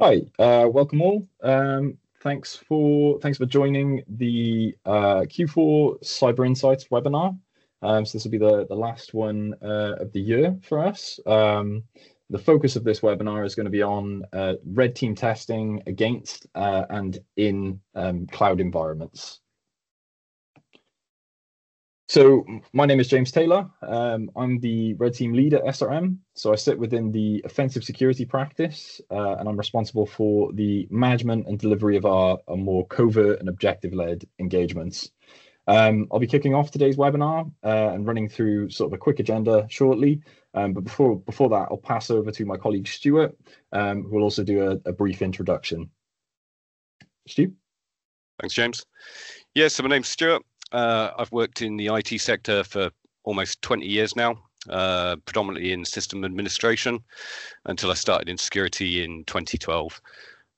Hi, welcome all. Thanks for joining the Q4 Cyber Insights webinar. So this will be the last one of the year for us. The focus of this webinar is going to be on red team testing against and in cloud environments. So my name is James Taylor. I'm the red team lead at SRM. So I sit within the offensive security practice, and I'm responsible for the management and delivery of our more covert and objective-led engagements. I'll be kicking off today's webinar and running through sort of a quick agenda shortly. But before that, I'll pass over to my colleague Stuart, who will also do a brief introduction. Stu? Thanks, James. Yes, so my name's Stuart. I've worked in the IT sector for almost 20 years now, predominantly in system administration until I started in security in 2012.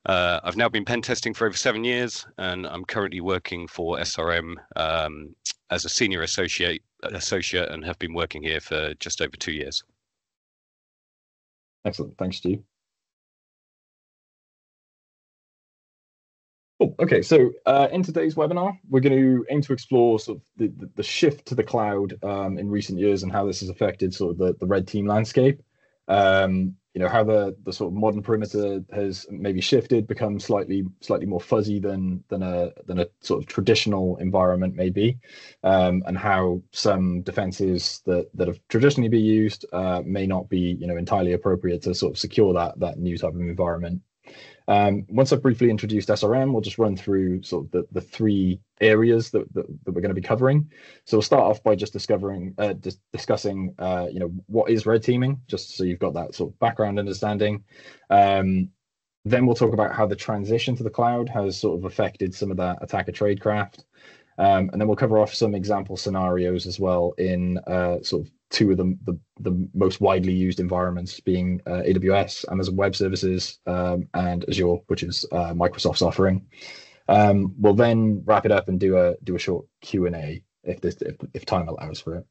I've now been pen testing for over 7 years, and I'm currently working for SRM as a senior associate and have been working here for just over 2 years. Excellent. Thanks, Stu. Cool. Okay, so in today's webinar, we're going to aim to explore sort of the shift to the cloud in recent years and how this has affected sort of the red team landscape. How the sort of modern perimeter has maybe shifted, become slightly more fuzzy than a sort of traditional environment may be, and how some defenses that have traditionally been used may not be entirely appropriate to sort of secure that new type of environment. Once I've briefly introduced SRM, we'll just run through sort of the three areas that we're going to be covering. So we'll start off by just discussing what is red teaming, just so you've got that sort of background understanding. Then we'll talk about how the transition to the cloud has sort of affected some of that attacker tradecraft. And then we'll cover off some example scenarios as well in sort of two of the most widely used environments, being AWS, Amazon Web Services, and Azure, which is Microsoft's offering. We'll then wrap it up and do a short Q&A if time allows for it.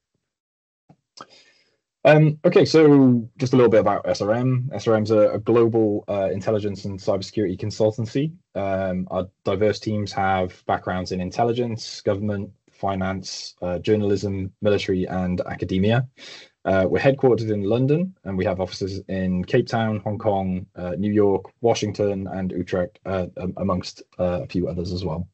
Okay, so just a little bit about SRM. SRM's a global intelligence and cybersecurity consultancy. Our diverse teams have backgrounds in intelligence, government, finance, journalism, military, and academia. We're headquartered in London, and we have offices in Cape Town, Hong Kong, New York, Washington, and Utrecht, amongst a few others as well.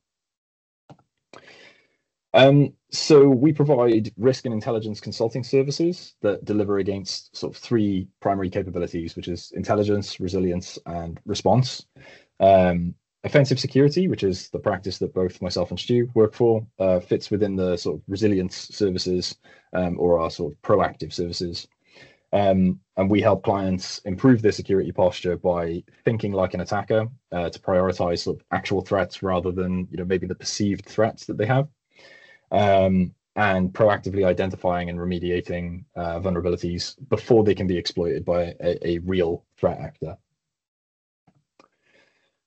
So we provide risk and intelligence consulting services that deliver against sort of three primary capabilities, which is intelligence, resilience, and response. Offensive security, which is the practice that both myself and Stu work for, fits within the sort of resilience services or our sort of proactive services. And we help clients improve their security posture by thinking like an attacker to prioritize sort of actual threats rather than maybe the perceived threats that they have. And proactively identifying and remediating vulnerabilities before they can be exploited by a real threat actor.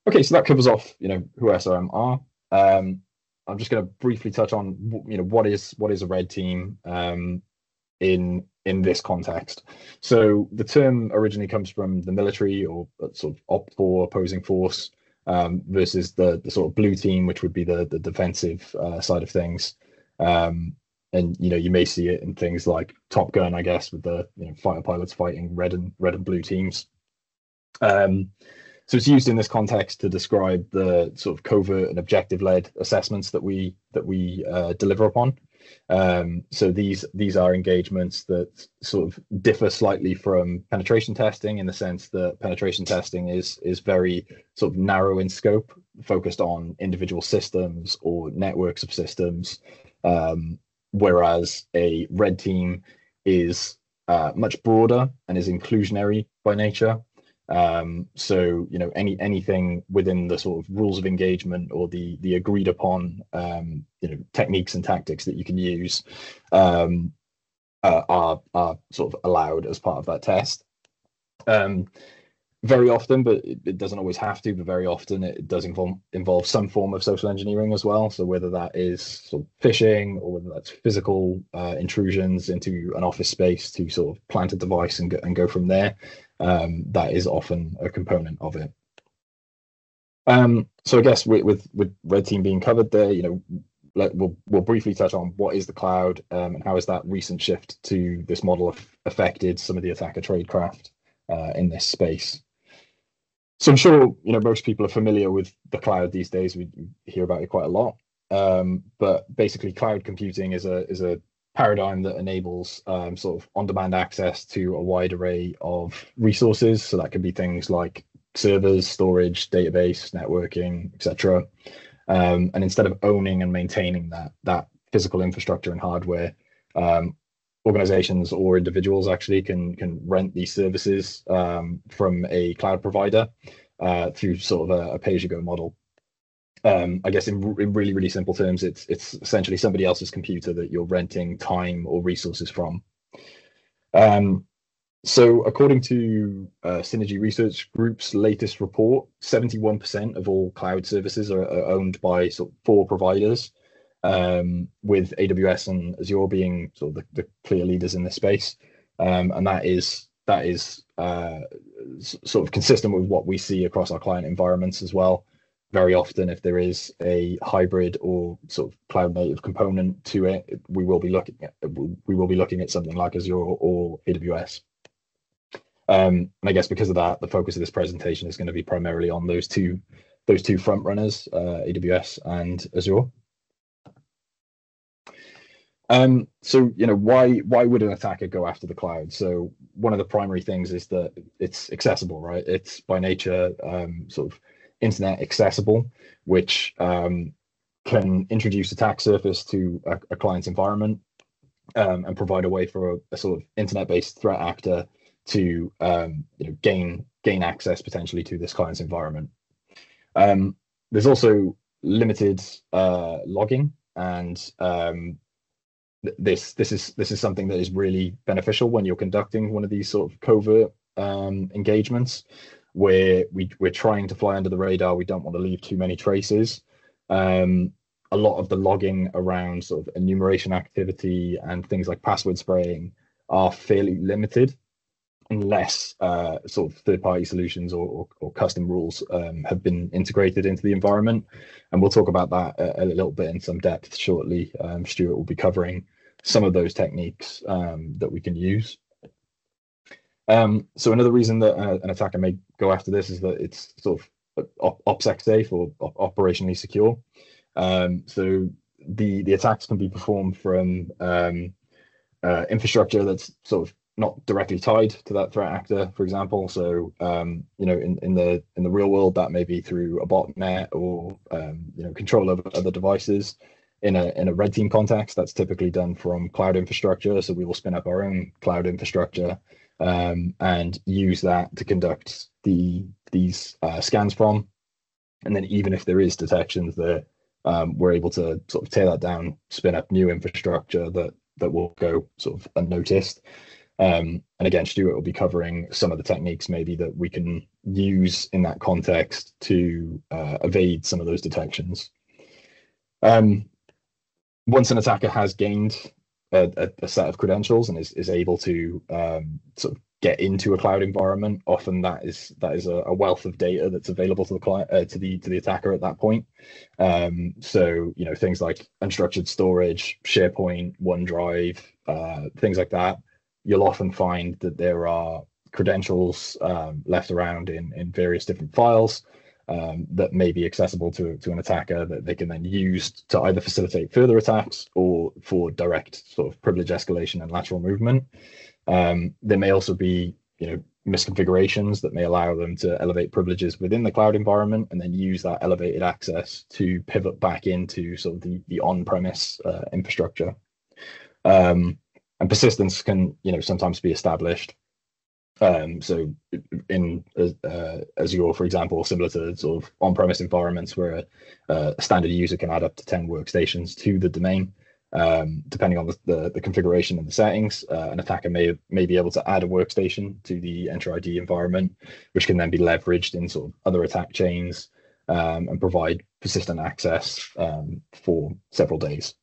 Okay, so that covers off, who SRM are. I'm just going to briefly touch on, what is a red team in this context. So the term originally comes from the military, or sort of opt for opposing force, versus the sort of blue team, which would be the defensive side of things. And you may see it in things like Top Gun, I guess, with the fighter pilots fighting red and blue teams. So it's used in this context to describe the sort of covert and objective-led assessments that we deliver upon. So these are engagements that sort of differ slightly from penetration testing, in the sense that penetration testing is very sort of narrow in scope, focused on individual systems or networks of systems, whereas a red team is much broader and is inclusionary by nature. So anything within the sort of rules of engagement or the agreed upon techniques and tactics that you can use are sort of allowed as part of that test. Very often, but it doesn't always have to, but very often it does involve some form of social engineering as well. So whether that is sort of phishing, or whether that's physical intrusions into an office space to sort of plant a device and go from there, that is often a component of it. So I guess with red team being covered there, we'll briefly touch on what is the cloud, and how has that recent shift to this model affected some of the attacker tradecraft in this space. So I'm sure most people are familiar with the cloud these days. We hear about it quite a lot. But basically, cloud computing is a paradigm that enables sort of on-demand access to a wide array of resources. So that can be things like servers, storage, database, networking, etc. And instead of owning and maintaining that physical infrastructure and hardware, organizations or individuals actually can rent these services from a cloud provider through sort of a pay-as-you-go model. I guess in really, really simple terms, it's essentially somebody else's computer that you're renting time or resources from. So according to Synergy Research Group's latest report, 71% of all cloud services are owned by sort of 4 providers, with AWS and Azure being sort of the clear leaders in this space. And that is sort of consistent with what we see across our client environments as well. Very often, if there is a hybrid or sort of cloud native component to it, we will be looking at something like Azure or AWS. And I guess because of that, the focus of this presentation is going to be primarily on those two front runners, AWS and Azure. So why would an attacker go after the cloud? So one of the primary things is that it's accessible, right? It's by nature sort of internet accessible, which can introduce attack surface to a client's environment, and provide a way for a sort of internet-based threat actor to gain access potentially to this client's environment. There's also limited logging, and this is something that is really beneficial when you're conducting one of these sort of covert engagements, where we're trying to fly under the radar. We don't want to leave too many traces. A lot of the logging around sort of enumeration activity and things like password spraying are fairly limited, unless sort of third-party solutions or custom rules have been integrated into the environment. And we'll talk about that a little bit in some depth shortly. Stuart will be covering some of those techniques that we can use. So another reason that an attacker may go after this is that it's sort of OPSEC safe or operationally secure. So the attacks can be performed from infrastructure that's sort of not directly tied to that threat actor, for example. So in the real world, that may be through a botnet or control of other devices. In a red team context, that's typically done from cloud infrastructure. So we will spin up our own cloud infrastructure and use that to conduct these scans from. And then even if there is detections there, we're able to sort of tear that down, spin up new infrastructure that will go sort of unnoticed. And again, Stuart will be covering some of the techniques maybe that we can use in that context to evade some of those detections. Once an attacker has gained a set of credentials and is able to sort of get into a cloud environment, often that is a wealth of data that's available to the client, to the attacker at that point. So things like unstructured storage, SharePoint, OneDrive, things like that. You'll often find that there are credentials left around in various different files that may be accessible to an attacker that they can then use to either facilitate further attacks or for direct sort of privilege escalation and lateral movement. There may also be misconfigurations that may allow them to elevate privileges within the cloud environment and then use that elevated access to pivot back into sort of the on-premise infrastructure. And persistence can sometimes be established. So in Azure, for example, similar to sort of on-premise environments where a standard user can add up to 10 workstations to the domain, depending on the configuration and the settings, an attacker may be able to add a workstation to the Enter ID environment, which can then be leveraged in sort of other attack chains and provide persistent access for several days.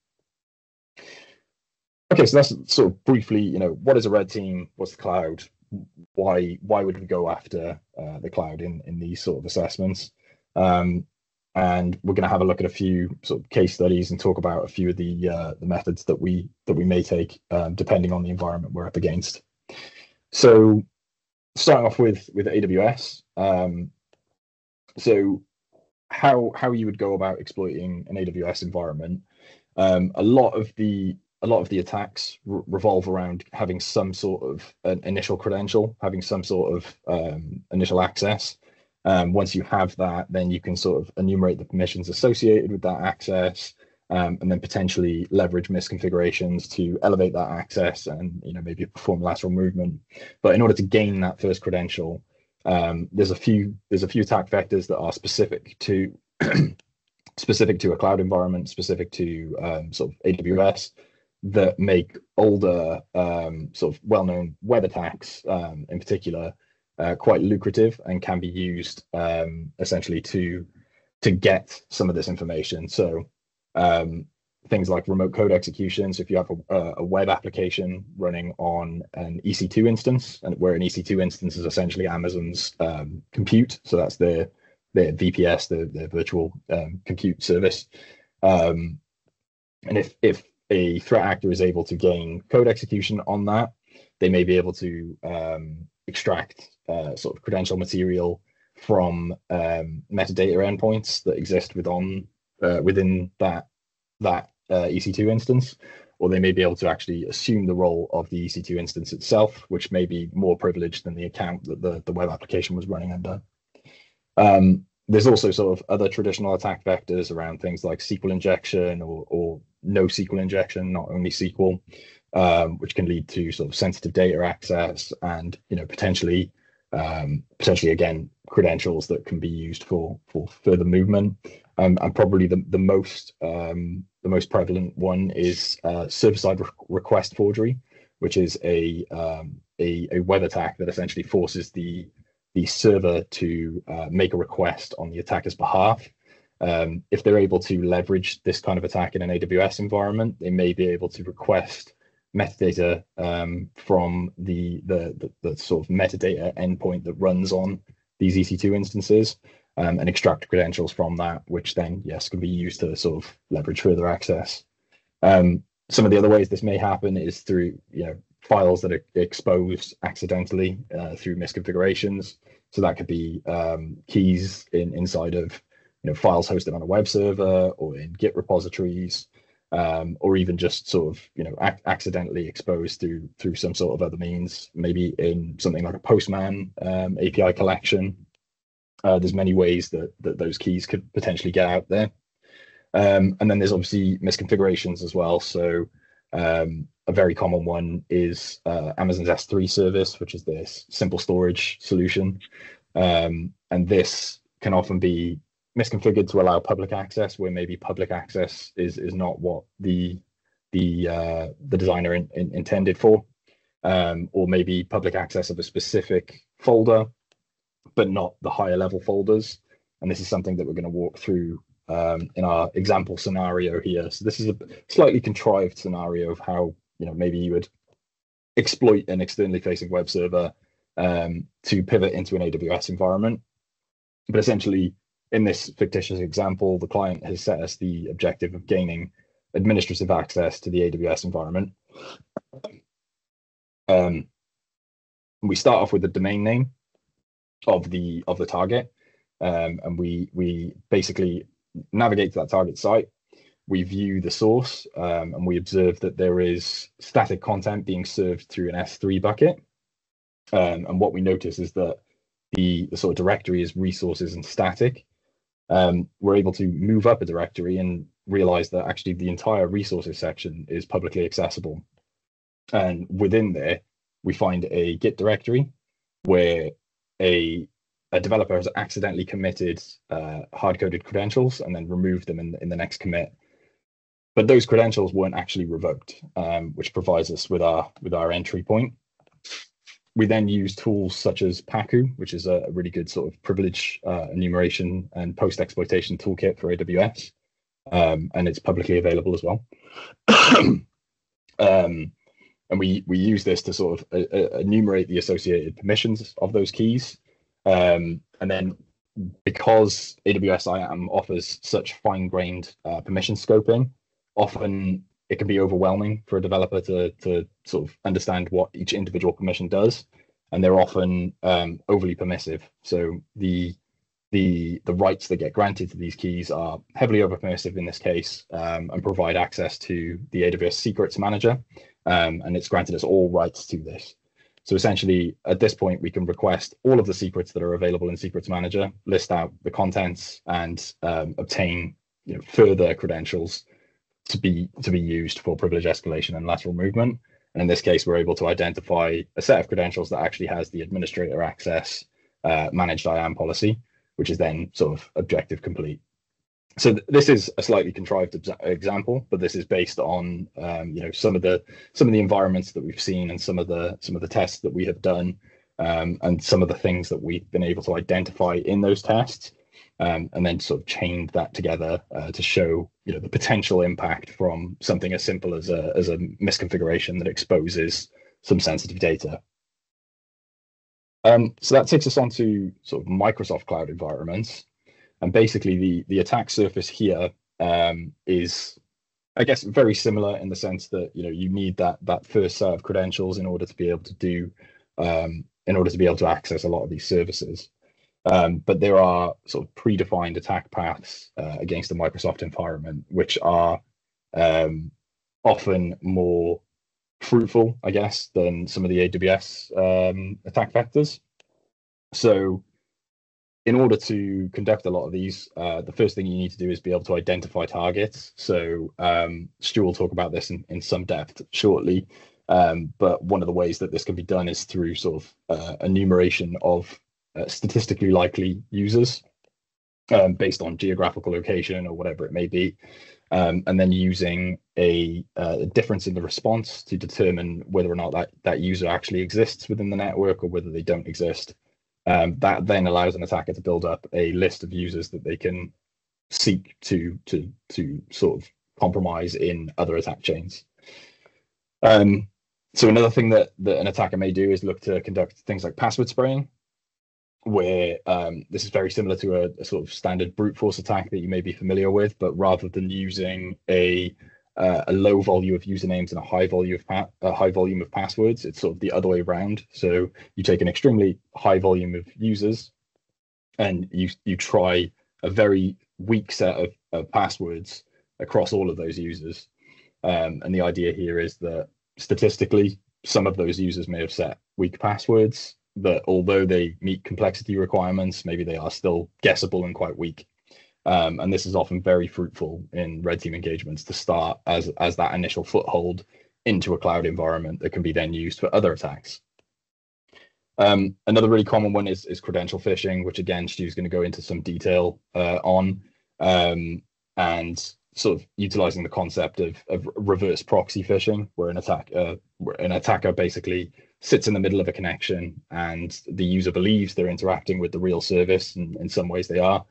Okay, so that's sort of briefly, what is a red team? What's the cloud? Why would we go after the cloud in these sort of assessments? And we're going to have a look at a few sort of case studies and talk about a few of the methods that we may take depending on the environment we're up against. So starting off with AWS. So how you would go about exploiting an AWS environment. A lot of the attacks revolve around having some sort of an initial credential, having some sort of initial access. Once you have that, then you can sort of enumerate the permissions associated with that access, and then potentially leverage misconfigurations to elevate that access and maybe perform lateral movement. But in order to gain that first credential, there's a few attack vectors that are specific to a cloud environment, specific to sort of AWS, that make older sort of well-known web attacks in particular quite lucrative and can be used essentially to get some of this information. So things like remote code execution. So if you have a web application running on an EC2 instance, and where an EC2 instance is essentially Amazon's compute, so that's their VPS, their virtual compute service. And if a threat actor is able to gain code execution on that, they may be able to extract sort of credential material from metadata endpoints that exist within that EC2 instance, or they may be able to actually assume the role of the EC2 instance itself, which may be more privileged than the account that the web application was running under. There's also sort of other traditional attack vectors around things like SQL injection or no SQL injection, not only SQL, which can lead to sort of sensitive data access and potentially again credentials that can be used for further movement. And probably the most prevalent one is server-side request forgery, which is a web attack that essentially forces the server to make a request on the attacker's behalf. If they're able to leverage this kind of attack in an AWS environment, they may be able to request metadata from the sort of metadata endpoint that runs on these EC2 instances, and extract credentials from that, which then, yes, can be used to sort of leverage further access. Some of the other ways this may happen is through files that are exposed accidentally through misconfigurations. So that could be keys inside of files hosted on a web server or in Git repositories, or even just sort of accidentally exposed through some sort of other means, maybe in something like a Postman API collection. There's many ways that those keys could potentially get out there. And then there's obviously misconfigurations as well. So a very common one is Amazon's S3 service, which is this simple storage solution. And this can often be misconfigured to allow public access, where maybe public access is not what the designer intended for, or maybe public access of a specific folder, but not the higher level folders. And this is something that we're going to walk through in our example scenario here. So this is a slightly contrived scenario of how maybe you would exploit an externally facing web server to pivot into an AWS environment. But essentially, in this fictitious example, the client has set us the objective of gaining administrative access to the AWS environment. We start off with the domain name of the target, and we basically navigate to that target site. We view the source, and we observe that there is static content being served through an S3 bucket. And what we notice is that the sort of directory is resources and static. We're able to move up a directory and realize that actually the entire resources section is publicly accessible. And within there, we find a Git directory where a developer has accidentally committed hard-coded credentials and then removed them in the next commit. But those credentials weren't actually revoked, which provides us with our entry point. We then use tools such as Pacu, which is a really good sort of privilege enumeration and post-exploitation toolkit for AWS, and it's publicly available as well. And we use this to sort of enumerate the associated permissions of those keys. And then because AWS IAM offers such fine-grained permission scoping, often it can be overwhelming for a developer to sort of understand what each individual permission does, and they're often overly permissive. So the rights that get granted to these keys are heavily over permissive in this case, and provide access to the AWS Secrets Manager, and it's granted us all rights to this. So essentially, at this point, we can request all of the secrets that are available in Secrets Manager, list out the contents, and obtain further credentials to be used for privilege escalation and lateral movement. And in this case, we're able to identify a set of credentials that actually has the administrator access managed IAM policy, which is then sort of objective complete. So this is a slightly contrived example, but this is based on some of the environments that we've seen and some of the tests that we have done, and some of the things that we've been able to identify in those tests, and then sort of chained that together to show the potential impact from something as simple as a misconfiguration that exposes some sensitive data. So that takes us on to sort of Microsoft cloud environments. And basically, the attack surface here is, I guess, very similar in the sense that you need that first set of credentials in order to be able to access a lot of these services. But there are sort of predefined attack paths against the Microsoft environment, which are often more fruitful, I guess, than some of the AWS attack vectors. So in order to conduct a lot of these, the first thing you need to do is be able to identify targets. So Stu will talk about this in some depth shortly. But one of the ways that this can be done is through sort of enumeration of statistically likely users based on geographical location or whatever it may be. And then using a difference in the response to determine whether or not that user actually exists within the network or whether they don't exist. That then allows an attacker to build up a list of users that they can seek to sort of compromise in other attack chains. So another thing that an attacker may do is look to conduct things like password spraying, where this is very similar to a sort of standard brute force attack that you may be familiar with, but rather than using a low volume of usernames and a high volume of passwords, it's sort of the other way around. So you take an extremely high volume of users and you try a very weak set of passwords across all of those users. And the idea here is that statistically, some of those users may have set weak passwords that, although they meet complexity requirements, maybe they are still guessable and quite weak. And this is often very fruitful in red team engagements to start as that initial foothold into a cloud environment that can be then used for other attacks. Another really common one is credential phishing, which again, Stu's going to go into some detail on, and sort of utilizing the concept of reverse proxy phishing, where an attacker basically sits in the middle of a connection and the user believes they're interacting with the real service, and in some ways they are.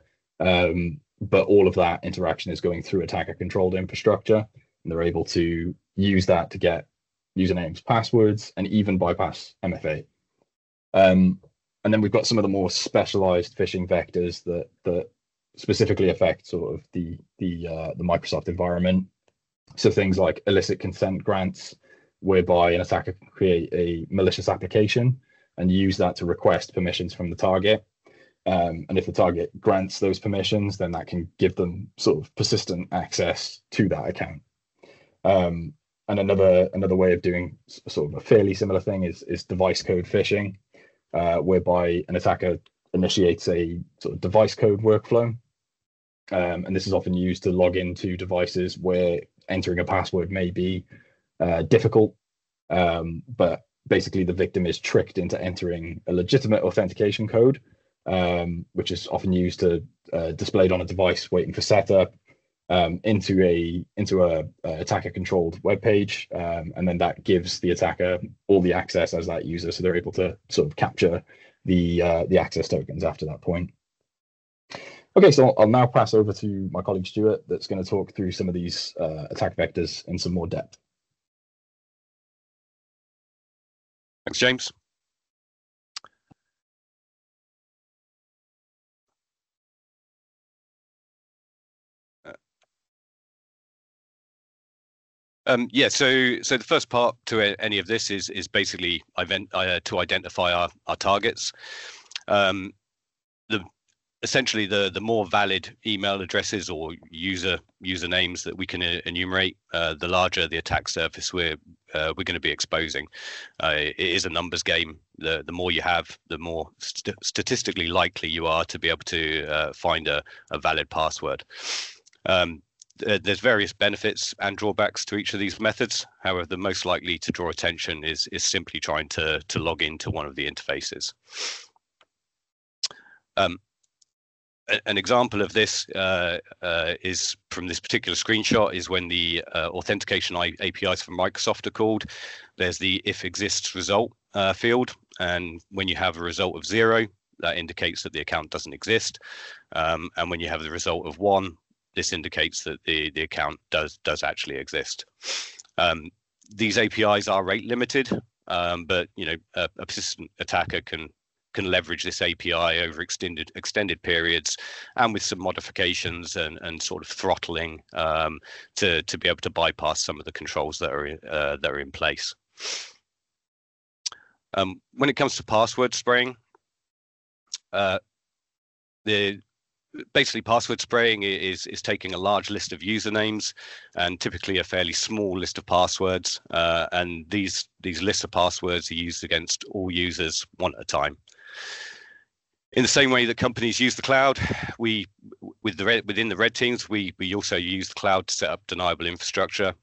But all of that interaction is going through attacker controlled infrastructure, and they're able to use that to get usernames, passwords, and even bypass MFA. And then we've got some of the more specialized phishing vectors that specifically affect sort of the Microsoft environment. So things like illicit consent grants, whereby an attacker can create a malicious application and use that to request permissions from the target. And if the target grants those permissions, then that can give them sort of persistent access to that account. And another way of doing sort of a fairly similar thing is device code phishing, whereby an attacker initiates a sort of device code workflow. And this is often used to log into devices where entering a password may be difficult, but basically the victim is tricked into entering a legitimate authentication code, which is often used to displayed on a device waiting for setup, into a attacker controlled web page, and then that gives the attacker all the access as that user, so they're able to sort of capture the access tokens after that point. Okay, so I'll now pass over to my colleague Stuart, that's going to talk through some of these attack vectors in some more depth. Thanks, James. Yeah, so the first part to any of this is basically to identify our targets. Essentially the more valid email addresses or usernames that we can enumerate, the larger the attack surface we're going to be exposing. It is a numbers game. The more you have, the more statistically likely you are to be able to find a valid password. There's various benefits and drawbacks to each of these methods. However, the most likely to draw attention is simply trying to log into one of the interfaces. An example of this is from this particular screenshot is when the authentication APIs from Microsoft are called. There's the if exists result field, and when you have a result of 0, that indicates that the account doesn't exist. And when you have the result of 1, this indicates that the account does actually exist. These APIs are rate limited, but a persistent attacker can leverage this API over extended periods, and with some modifications and sort of throttling to be able to bypass some of the controls that are in place. When it comes to password spraying, basically password spraying is taking a large list of usernames and typically a fairly small list of passwords, and these lists of passwords are used against all users one at a time. In the same way that companies use the cloud, within the red teams, we also use the cloud to set up deniable infrastructure,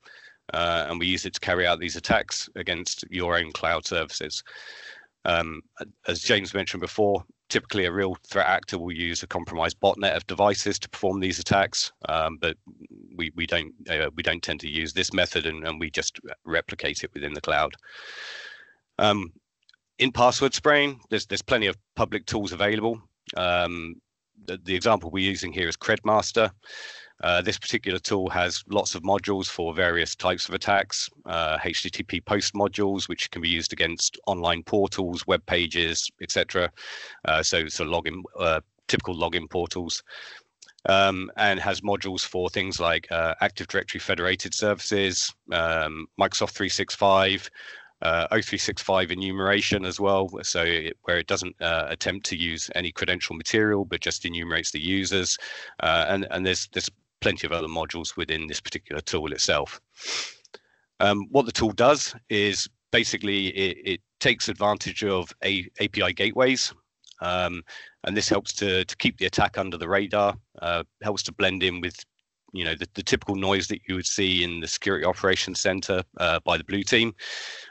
and we use it to carry out these attacks against your own cloud services. As James mentioned before, typically a real threat actor will use a compromised botnet of devices to perform these attacks, but we don't tend to use this method, and we just replicate it within the cloud. In password spraying, there's plenty of public tools available. The example we're using here is Credmaster. This particular tool has lots of modules for various types of attacks, HTTP post modules, which can be used against online portals, web pages, etc. So login, typical login portals, and has modules for things like Active Directory federated services, Microsoft 365, O365 enumeration as well, so where it doesn't attempt to use any credential material but just enumerates the users, and there's plenty of other modules within this particular tool itself. What the tool does is basically it takes advantage of API gateways, and this helps to keep the attack under the radar, helps to blend in with the typical noise that you would see in the security operations center by the blue team,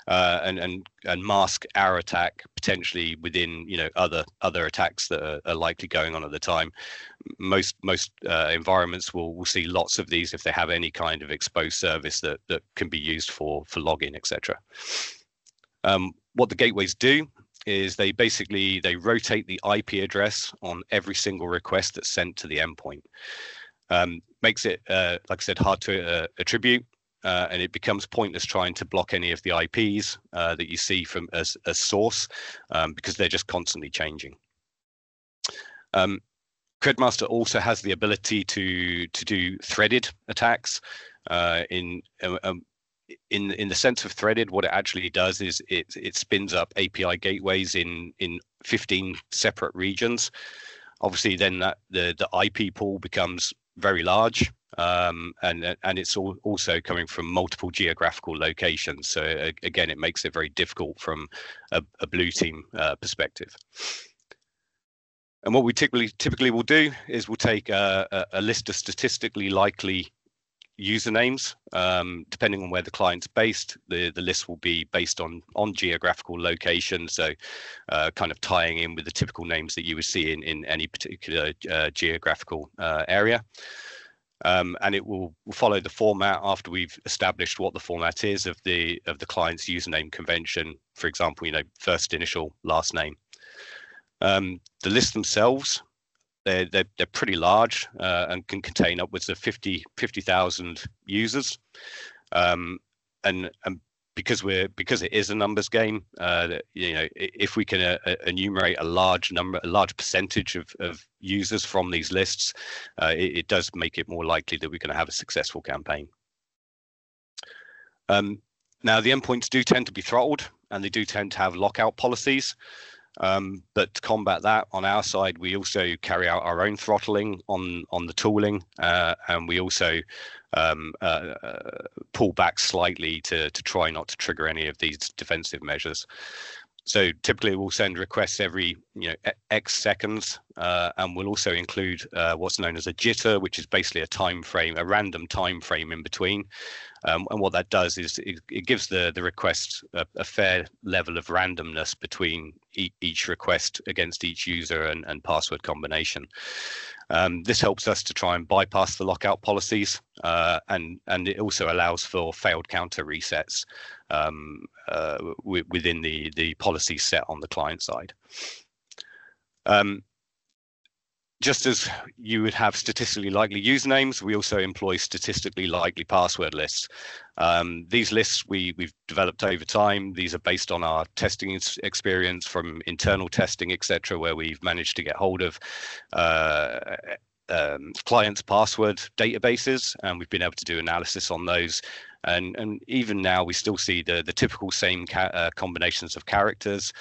and mask our attack potentially within other attacks that are likely going on at the time. Most environments will see lots of these if they have any kind of exposed service that can be used for login, etc. What the gateways do is they rotate the IP address on every single request that's sent to the endpoint. Makes it, like I said, hard to attribute, and it becomes pointless trying to block any of the IPs that you see from as source, because they're just constantly changing. Credmaster also has the ability to do threaded attacks. In the sense of threaded, what it actually does is it spins up API gateways in 15 separate regions. Obviously, then the IP pool becomes very large, and it's also coming from multiple geographical locations. So again, it makes it very difficult from a blue team perspective. And what we typically will do is we'll take a list of statistically likely usernames, depending on where the client's based. The list will be based on geographical location, so kind of tying in with the typical names that you would see in any particular geographical area. And it will follow the format after we've established what the format is of the client's username convention. For example, first initial, last name. The lists themselves, they're pretty large and can contain upwards of 50,000 users, and because it is a numbers game, if we can enumerate a large percentage of users from these lists, it does make it more likely that we're going to have a successful campaign. Now, the endpoints do tend to be throttled, and they do tend to have lockout policies. But to combat that, on our side, we also carry out our own throttling on the tooling, and we also pull back slightly to try not to trigger any of these defensive measures. So typically we'll send requests every X seconds, and we'll also include what's known as a jitter, which is basically a time frame, a random time frame in between. And what that does is it gives the request a fair level of randomness between each request against each user and password combination. This helps us to try and bypass the lockout policies, and it also allows for failed counter resets within the policy set on the client side. Just as you would have statistically likely usernames, we also employ statistically likely password lists. These lists we've developed over time. These are based on our testing experience from internal testing, etc., where we've managed to get hold of clients' password databases, and we've been able to do analysis on those. And even now, we still see the typical same combinations of characters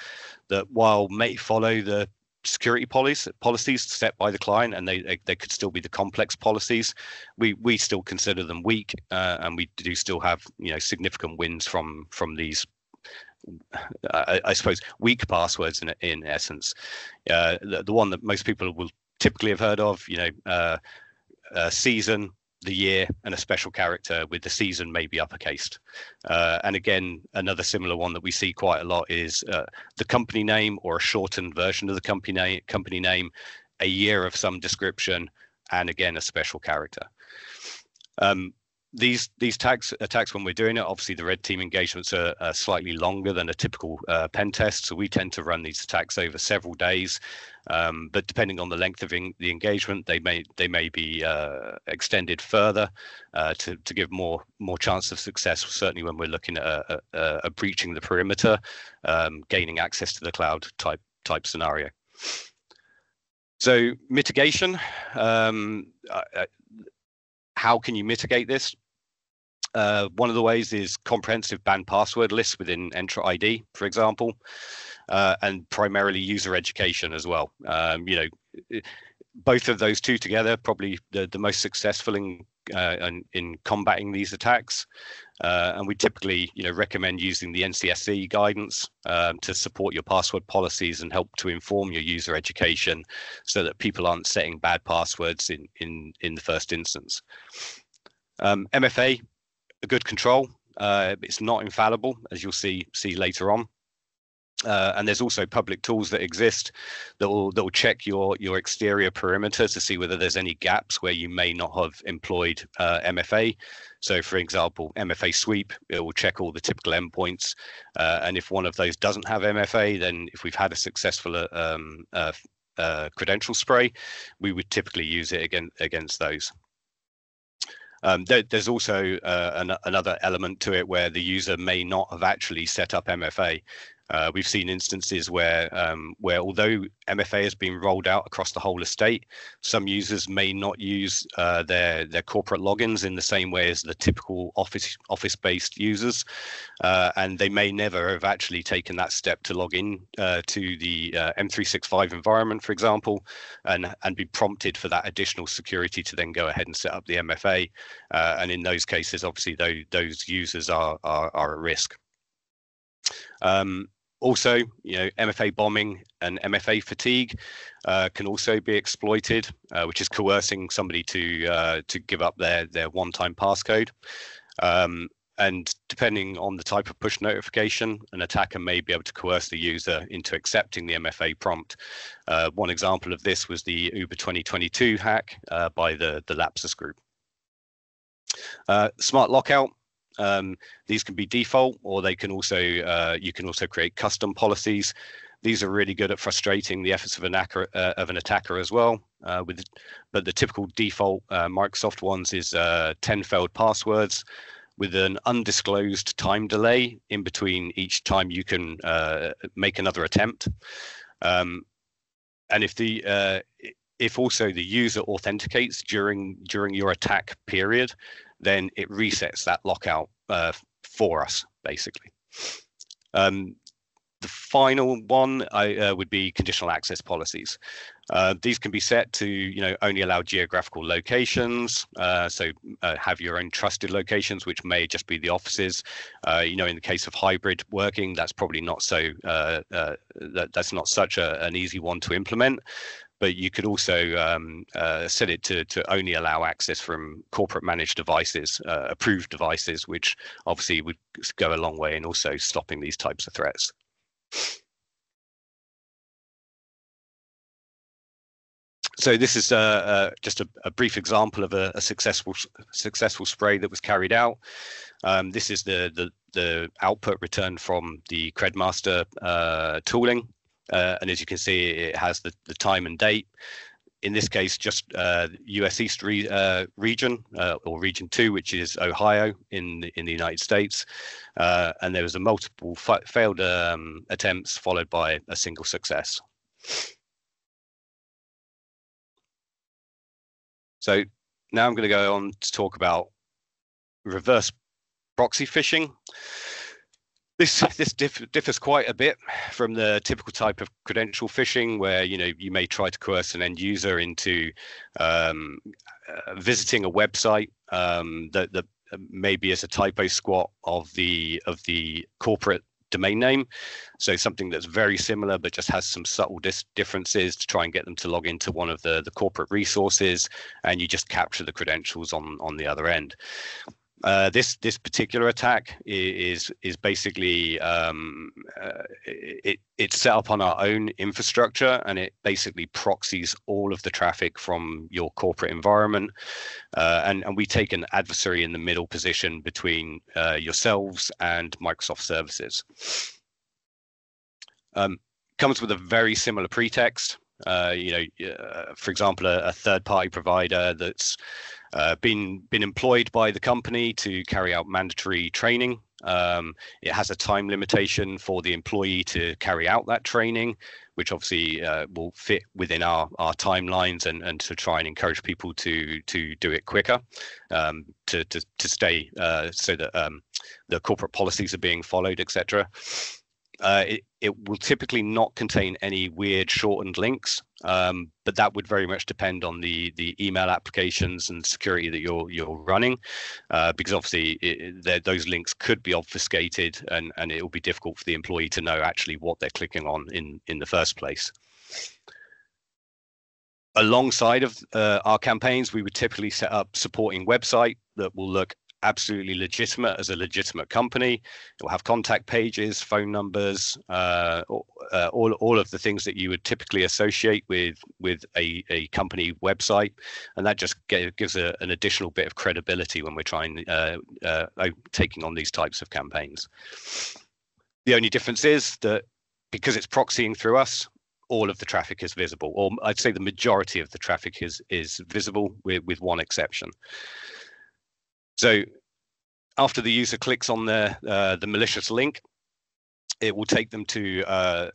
that, while may follow the security policies set by the client, and they could still be the complex policies, we still consider them weak, and we do still have significant wins from these I suppose weak passwords in essence. The one that most people will typically have heard of, season, the year, and a special character, with the season maybe uppercased. And again, another similar one that we see quite a lot is the company name or a shortened version of the company name, a year of some description, and again a special character. These attacks, when we're doing it, obviously the red team engagements are slightly longer than a typical pen test, so we tend to run these attacks over several days. But depending on the length of the engagement, they may be extended further to give more chance of success. Certainly when we're looking at a breaching the perimeter, gaining access to the cloud type scenario. So mitigation. How can you mitigate this? One of the ways is comprehensive banned password lists within Entra ID, for example, and primarily user education as well. Both of those two together, probably the most successful in combating these attacks. And we typically, recommend using the NCSC guidance to support your password policies and help to inform your user education, so that people aren't setting bad passwords in the first instance. MFA, a good control. It's not infallible, as you'll see later on. And there's also public tools that exist that will check your exterior perimeter to see whether there's any gaps where you may not have employed MFA. So, for example, MFA sweep, it will check all the typical endpoints, and if one of those doesn't have MFA, then if we've had a successful credential spray, we would typically use it against those. There's also another element to it where the user may not have actually set up MFA. We've seen instances where although MFA has been rolled out across the whole estate, some users may not use their corporate logins in the same way as the typical office-based users, and they may never have actually taken that step to log in to the M365 environment, for example, and be prompted for that additional security to then go ahead and set up the MFA. And in those cases, obviously, those users are at risk. Also, MFA bombing and MFA fatigue can also be exploited, which is coercing somebody to give up their one-time passcode. And depending on the type of push notification, an attacker may be able to coerce the user into accepting the MFA prompt. One example of this was the Uber 2022 hack by the Lapsus group. Smart lockout. These can be default, or they can also you can also create custom policies. These are really good at frustrating the efforts of an attacker as well. But the typical default Microsoft ones is 10 failed passwords with an undisclosed time delay in between each time you can make another attempt. And if also the user authenticates during your attack period, then it resets that lockout for us, basically. The final one would be conditional access policies. These can be set to, only allow geographical locations. So have your own trusted locations, which may just be the offices. In the case of hybrid working, that's probably not so. That's not such an easy one to implement. But you could also set it to only allow access from corporate managed devices, approved devices, which obviously would go a long way in also stopping these types of threats. So this is just a brief example of a successful spray that was carried out. This is the output returned from the Credmaster tooling, and as you can see, it has the time and date. In this case, just US East region, or Region 2, which is Ohio in the United States. And there was a multiple failed attempts followed by a single success. So now I'm going to go on to talk about reverse proxy phishing. This differs quite a bit from the typical type of credential phishing, where you may try to coerce an end user into visiting a website that maybe is a typo squat of the corporate domain name. So something that's very similar but just has some subtle differences to try and get them to log into one of the corporate resources, and you just capture the credentials on the other end. This particular attack is basically it's set up on our own infrastructure, and it basically proxies all of the traffic from your corporate environment, and we take an adversary in the middle position between yourselves and Microsoft services. Comes with a very similar pretext. For example, a third-party provider that's been employed by the company to carry out mandatory training. It has a time limitation for the employee to carry out that training, which obviously will fit within our timelines, and to try and encourage people to do it quicker, to stay so that the corporate policies are being followed, etc. It will typically not contain any weird shortened links, but that would very much depend on the email applications and security that you're running, because obviously those links could be obfuscated, and it will be difficult for the employee to know actually what they're clicking on in the first place. Alongside of our campaigns, we would typically set up supporting website that will look absolutely legitimate as a legitimate company. It will have contact pages, phone numbers, all of the things that you would typically associate with a company website, and that just gives an additional bit of credibility when we're trying taking on these types of campaigns. The only difference is that because it's proxying through us, all of the traffic is visible, or I'd say the majority of the traffic is visible, with one exception. So after the user clicks on the malicious link, it will take them to a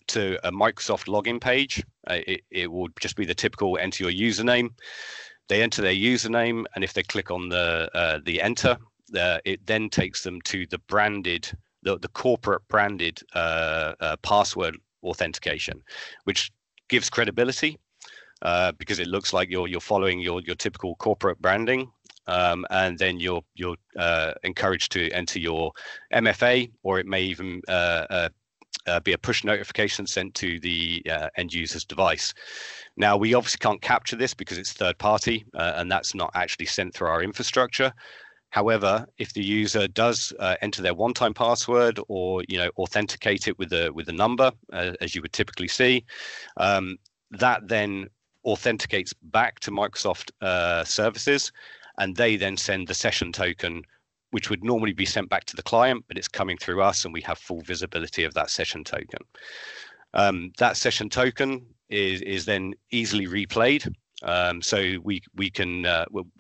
Microsoft login page. It will just be the typical enter your username. They enter their username, and if they click on the enter, it then takes them to the corporate branded password authentication, which gives credibility because it looks like you're following your typical corporate branding. And then you're encouraged to enter your MFA, or it may even be a push notification sent to the end user's device. Now, we obviously can't capture this because it's third party, and that's not actually sent through our infrastructure. However, if the user does enter their one-time password, or authenticate it with a number, as you would typically see, that then authenticates back to Microsoft services. And they then send the session token, which would normally be sent back to the client, but it's coming through us, and we have full visibility of that session token. That session token is then easily replayed. So we can,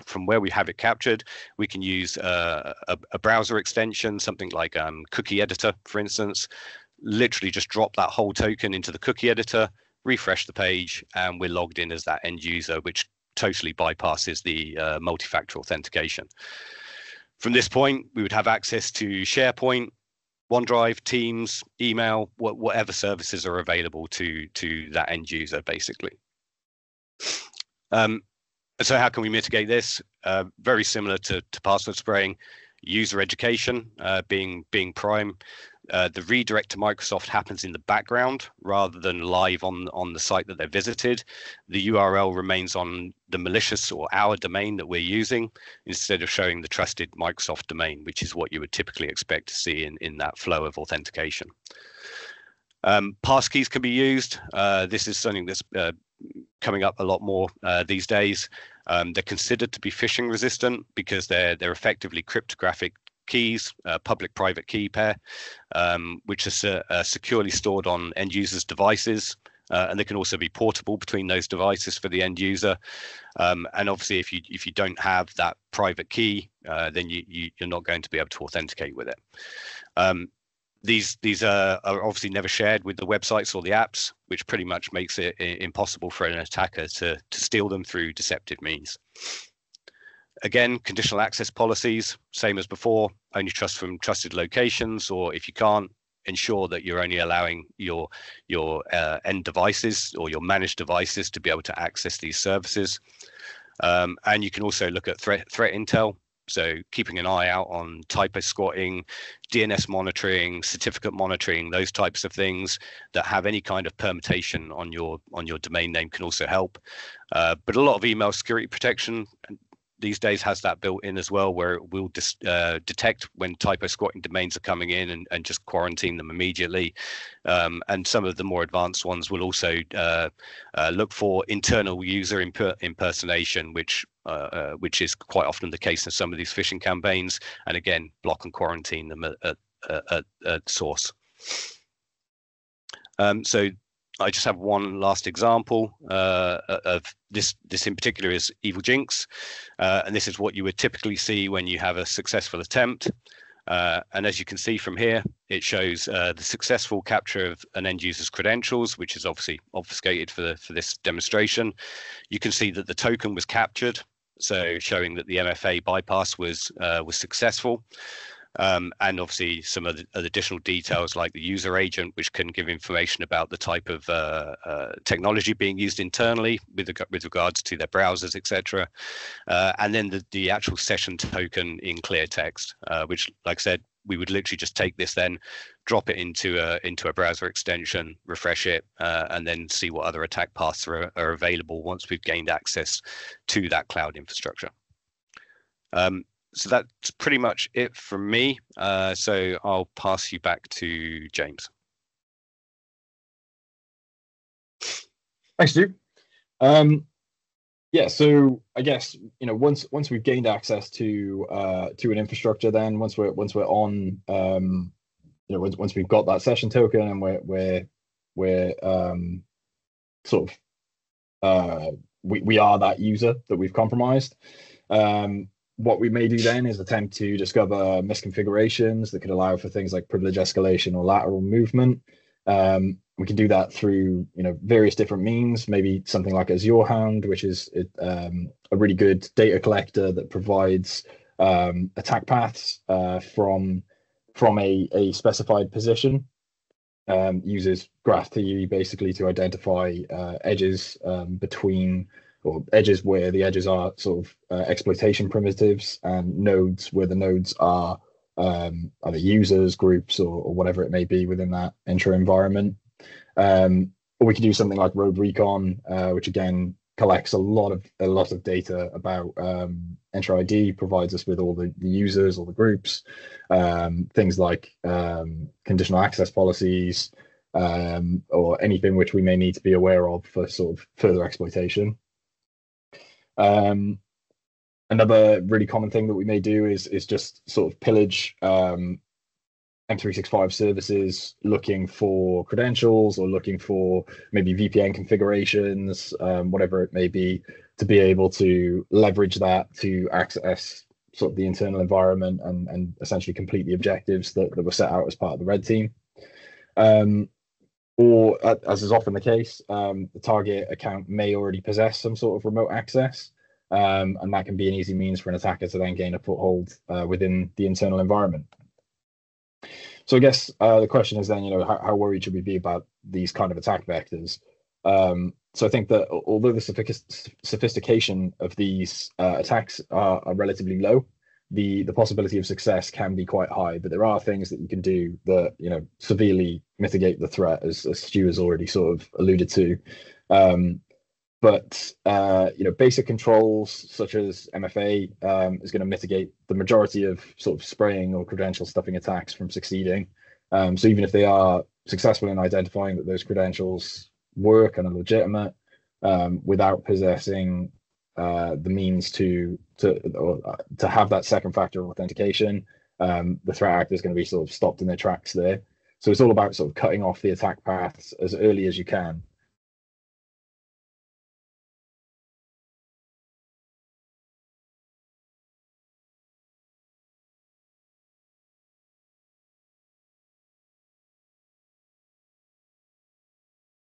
from where we have it captured, we can use a browser extension, something like Cookie Editor, for instance. Literally just drop that whole token into the cookie editor, refresh the page, and we're logged in as that end user, which totally bypasses the multi-factor authentication. From this point, we would have access to SharePoint, OneDrive, Teams, email, whatever services are available to that end user, basically. So how can we mitigate this? Very similar to password spraying, user education being prime. The redirect to Microsoft happens in the background rather than live on the site that they visited. The URL remains on the malicious or our domain that we're using instead of showing the trusted Microsoft domain, which is what you would typically expect to see in that flow of authentication. Passkeys can be used. This is something that's coming up a lot more these days. They're considered to be phishing resistant because they're effectively cryptographic keys, public-private key pair, which are securely stored on end users' devices, and they can also be portable between those devices for the end user. And obviously, if you don't have that private key, then you're not going to be able to authenticate with it. These are obviously never shared with the websites or the apps, which pretty much makes it impossible for an attacker to steal them through deceptive means. Again, conditional access policies, same as before, only trust from trusted locations, or if you can't, ensure that you're only allowing your end devices or your managed devices to be able to access these services. And you can also look at threat intel. So keeping an eye out on typo squatting, DNS monitoring, certificate monitoring, those types of things that have any kind of permutation on your domain name can also help. But a lot of email security protection these days has that built in as well, where it will detect when typo squatting domains are coming in and just quarantine them immediately. And some of the more advanced ones will also look for internal user impersonation, which is quite often the case in some of these phishing campaigns, and again, block and quarantine them at source. So I just have one last example of this. This in particular is Evil Jinx, and this is what you would typically see when you have a successful attempt. And as you can see from here, it shows the successful capture of an end user's credentials, which is obviously obfuscated for this demonstration. You can see that the token was captured, so showing that the MFA bypass was successful. And obviously some of the additional details like the user agent, which can give information about the type of technology being used internally with regards to their browsers, etc. And then the actual session token in clear text, which, like I said, we would literally just take this, then drop it into a browser extension, refresh it, and then see what other attack paths are available once we've gained access to that cloud infrastructure. So that's pretty much it from me. So I'll pass you back to James. Thanks, Stu. Yeah, so I guess once we've gained access to an infrastructure, then once we're on, once we've got that session token and we're sort of we are that user that we've compromised. What we may do then is attempt to discover misconfigurations that could allow for things like privilege escalation or lateral movement. We can do that through various different means, maybe something like Azure Hound, which is a really good data collector that provides attack paths from a specified position. Uses graph theory basically to identify edges between, or edges where the edges are sort of exploitation primitives, and nodes where the nodes are either users, groups, or whatever it may be within that intro environment. Or we can do something like Road Recon, which again collects a lot of data about Entra ID, provides us with all the users, all the groups, things like conditional access policies, or anything which we may need to be aware of for sort of further exploitation. Another really common thing that we may do is just sort of pillage M365 services, looking for credentials or looking for maybe VPN configurations, whatever it may be, to be able to leverage that to access sort of the internal environment and essentially complete the objectives that were set out as part of the red team. Or, as is often the case, the target account may already possess some sort of remote access. and that can be an easy means for an attacker to then gain a foothold within the internal environment. So I guess the question is then, how worried should we be about these kind of attack vectors? So I think that although the sophistication of these attacks are relatively low, the possibility of success can be quite high. But there are things that you can do that severely mitigate the threat, as Stu has already sort of alluded to. But basic controls such as MFA is going to mitigate the majority of sort of spraying or credential stuffing attacks from succeeding. So even if they are successful in identifying that those credentials work and are legitimate, without possessing the means to have that second factor of authentication, the threat actor is going to be sort of stopped in their tracks there. So it's all about sort of cutting off the attack paths as early as you can.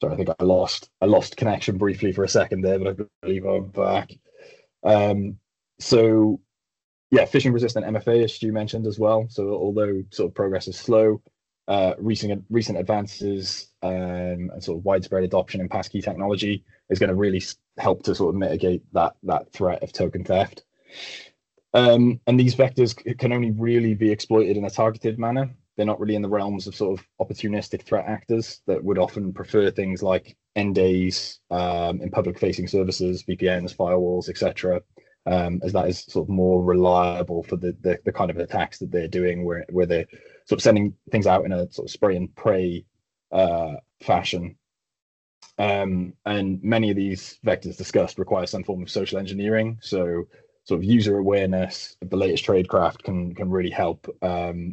Sorry, I think I lost connection briefly for a second there, but I believe I'm back. So yeah, phishing resistant MFA, as Stu mentioned as well. So although sort of progress is slow, recent advances and sort of widespread adoption in passkey technology is going to really help to sort of mitigate that threat of token theft. And these vectors can only really be exploited in a targeted manner. They're not really in the realms of sort of opportunistic threat actors that would often prefer things like end days in public-facing services, VPNs, firewalls, etc., as that is sort of more reliable for the kind of attacks that they're doing, where they're sort of sending things out in a sort of spray and pray fashion. And many of these vectors discussed require some form of social engineering. So sort of user awareness of the latest tradecraft can really help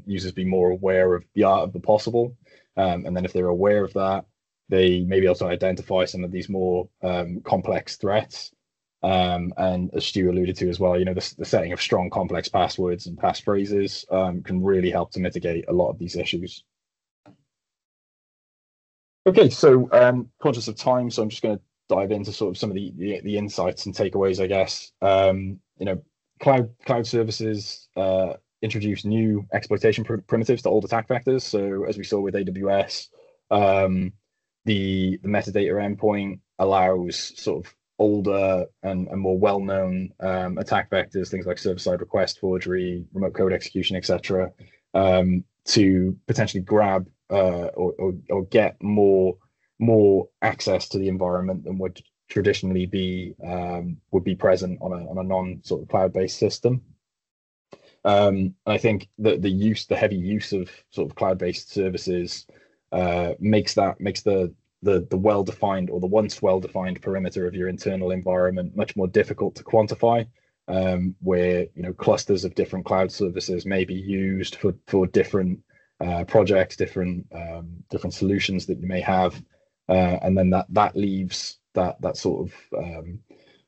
users be more aware of the art of the possible. And then if they're aware of that, they may be able to identify some of these more complex threats. And as Stu alluded to as well, the setting of strong complex passwords and passphrases can really help to mitigate a lot of these issues. Okay, so conscious of time, so I'm just going to dive into sort of some of the insights and takeaways, I guess. Cloud services introduce new exploitation primitives to old attack vectors. So as we saw with AWS, the metadata endpoint allows sort of older and more well-known attack vectors, things like server-side request forgery, remote code execution, etc., to potentially grab or get more access to the environment than would traditionally be present on a non sort of cloud-based system. And I think that the heavy use of sort of cloud-based services makes the well-defined or the once well-defined perimeter of your internal environment much more difficult to quantify, where clusters of different cloud services may be used for different projects, different solutions that you may have, and then that leaves that sort of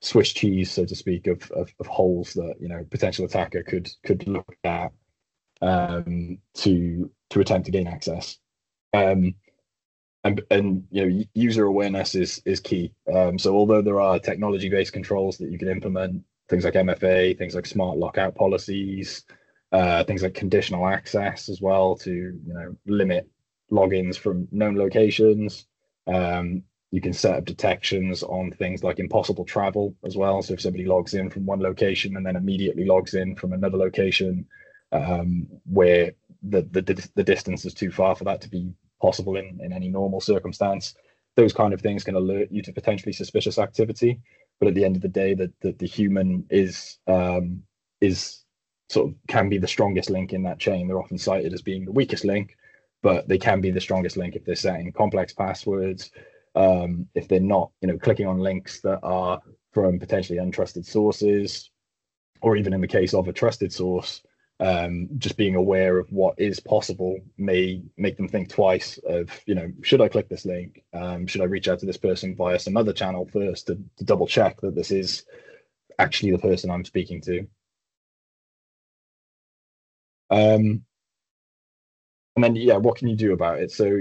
Swiss cheese, so to speak, of holes that potential attacker could look at to attempt to gain access. And user awareness is key. So although there are technology-based controls that you can implement, things like MFA, things like smart lockout policies, things like conditional access as well to limit logins from known locations. You can set up detections on things like impossible travel as well. So if somebody logs in from one location and then immediately logs in from another location where the distance is too far for that to be possible in any normal circumstance, those kind of things can alert you to potentially suspicious activity. But at the end of the day, the human is sort of can be the strongest link in that chain. They're often cited as being the weakest link, but they can be the strongest link if they're setting complex passwords, if they're not clicking on links that are from potentially untrusted sources, or even in the case of a trusted source, just being aware of what is possible may make them think twice of, should I click this link? Should I reach out to this person via some other channel first to double check that this is actually the person I'm speaking to? And then, yeah, what can you do about it? So,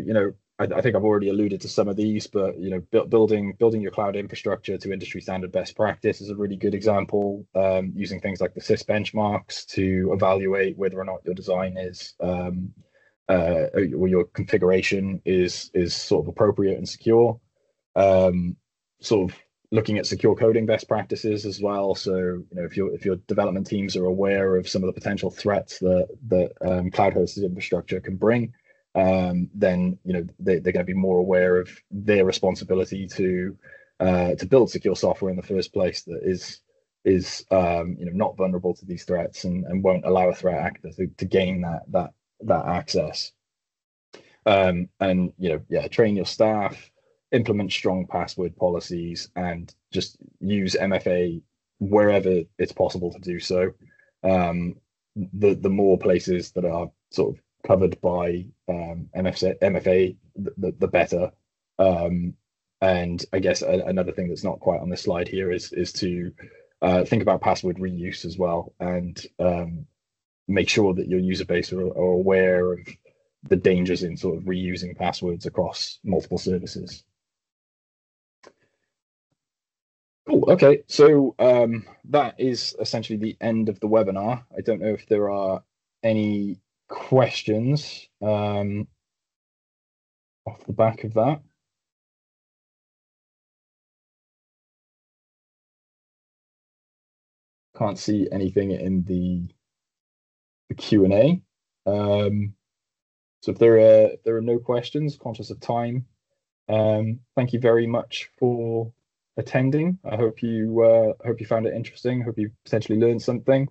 I think I've already alluded to some of these, but building your cloud infrastructure to industry standard best practice is a really good example. Using things like the CIS benchmarks to evaluate whether or not your design is or your configuration is sort of appropriate and secure. Sort of looking at secure coding best practices as well. So if your development teams are aware of some of the potential threats that cloud hosted infrastructure can bring, then they're going to be more aware of their responsibility to build secure software in the first place that is not vulnerable to these threats and won't allow a threat actor to gain that access. And train your staff, implement strong password policies, and just use MFA wherever it's possible to do so. The more places that are sort of covered by MFA, the better. And I guess another thing that's not quite on this slide here is to think about password reuse as well, and make sure that your user base are aware of the dangers in sort of reusing passwords across multiple services. Cool. Okay, so that is essentially the end of the webinar. I don't know if there are any questions off the back of that. Can't see anything in the Q&A. So if there are no questions, conscious of time, thank you very much for attending. I hope you found it interesting. Hope you potentially learned something.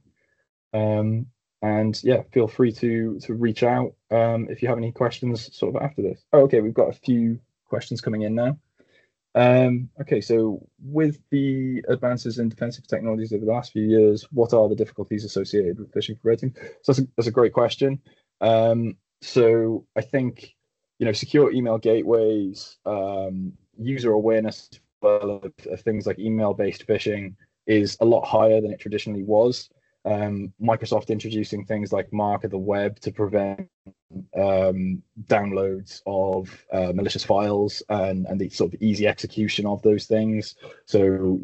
And yeah, feel free to reach out if you have any questions sort of after this. Oh, okay, we've got a few questions coming in now. Okay, so with the advances in defensive technologies over the last few years, what are the difficulties associated with phishing for ratings? So that's a great question. So I think secure email gateways, user awareness of things like email-based phishing is a lot higher than it traditionally was. Microsoft introducing things like Mark of the Web to prevent downloads of malicious files and the sort of easy execution of those things. So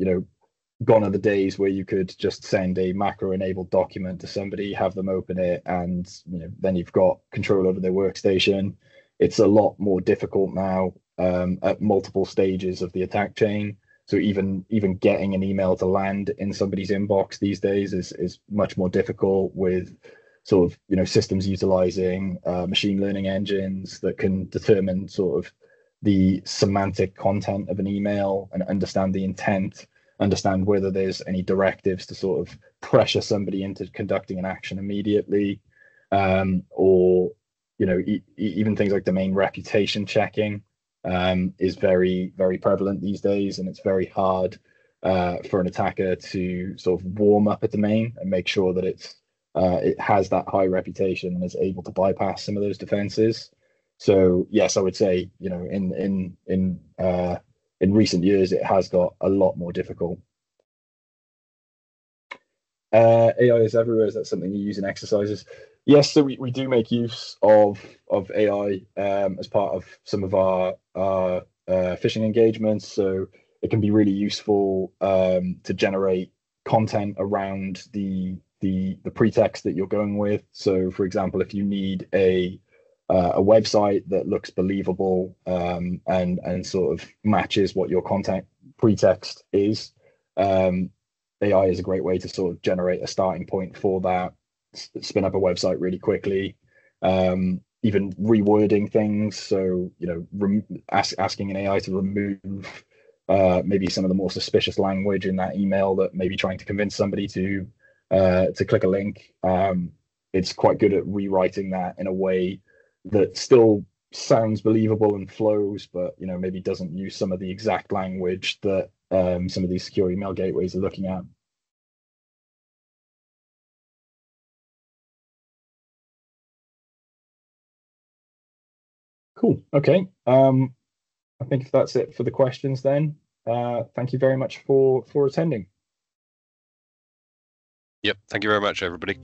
gone are the days where you could just send a macro-enabled document to somebody, have them open it, and then you've got control over their workstation. It's a lot more difficult now at multiple stages of the attack chain. So even getting an email to land in somebody's inbox these days is much more difficult, with sort of systems utilizing machine learning engines that can determine sort of the semantic content of an email and understand the intent, understand whether there's any directives to sort of pressure somebody into conducting an action immediately, or even things like domain reputation checking is very, very prevalent these days, and it's very hard for an attacker to sort of warm up a domain and make sure that it has that high reputation and is able to bypass some of those defenses. So yes, I would say in recent years it has got a lot more difficult. AI is everywhere. Is that something you use in exercises? Yes, so we do make use of AI as part of some of our phishing engagements. So it can be really useful to generate content around the pretext that you're going with. So, for example, if you need a website that looks believable and sort of matches what your content pretext is, AI is a great way to sort of generate a starting point for that, spin up a website really quickly, even rewording things. So, asking an AI to remove maybe some of the more suspicious language in that email that may be trying to convince somebody to click a link. It's quite good at rewriting that in a way that still sounds believable and flows, but maybe doesn't use some of the exact language that some of these secure email gateways are looking at. Cool. Okay. I think that's it for the questions then. Thank you very much for attending. Yep. Thank you very much, everybody.